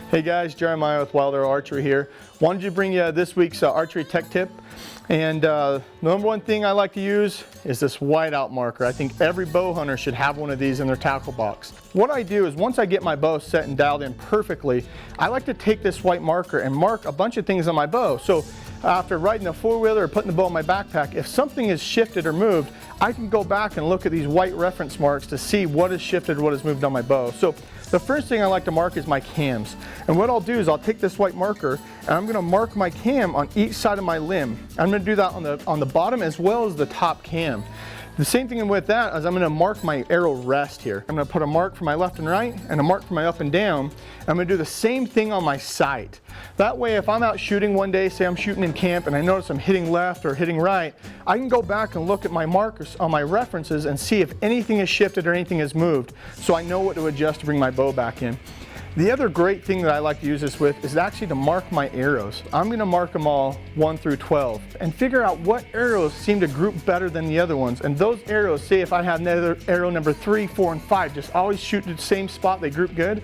Hey guys, Jeremiah with Wilde Archery here. Wanted to bring you this week's archery tech tip. And the number one thing I like to use is this whiteout marker. I think every bow hunter should have one of these in their tackle box. What I do is once I get my bow set and dialed in perfectly, I like to take this white marker and mark a bunch of things on my bow. So after riding a four-wheeler or putting the bow in my backpack, if something is shifted or moved, I can go back and look at these white reference marks to see what is shifted, what has moved on my bow. So the first thing I like to mark is my cams. And what I'll do is I'll take this white marker and I'm gonna mark my cam on each side of my limb. I'm gonna do that on the bottom as well as the top cam. The same thing with that is I'm gonna mark my arrow rest here. I'm gonna put a mark for my left and right and a mark for my up and down. I'm gonna do the same thing on my sight. That way if I'm out shooting one day, say I'm shooting in camp and I notice I'm hitting left or hitting right, I can go back and look at my markers on my references and see if anything has shifted or anything has moved, so I know what to adjust to bring my bow back in. The other great thing that I like to use this with is actually to mark my arrows. I'm going to mark them all 1 through 12 and figure out what arrows seem to group better than the other ones. And those arrows, say if I have arrow number 3, 4, and 5, just always shoot to the same spot, they group good.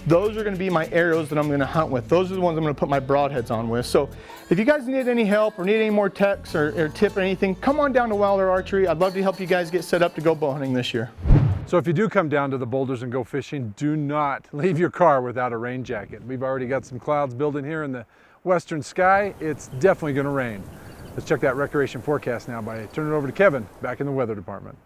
Those are going to be my arrows that I'm going to hunt with. Those are the ones I'm going to put my broadheads on with. So if you guys need any help or need any more techs or tip or anything, come on down to Wilde Archery. I'd love to help you guys get set up to go bow hunting this year. So if you do come down to the boulders and go fishing, do not leave your car without a rain jacket. We've already got some clouds building here in the western sky. It's definitely going to rain. Let's check that recreation forecast now by turning it over to Kevin back in the weather department.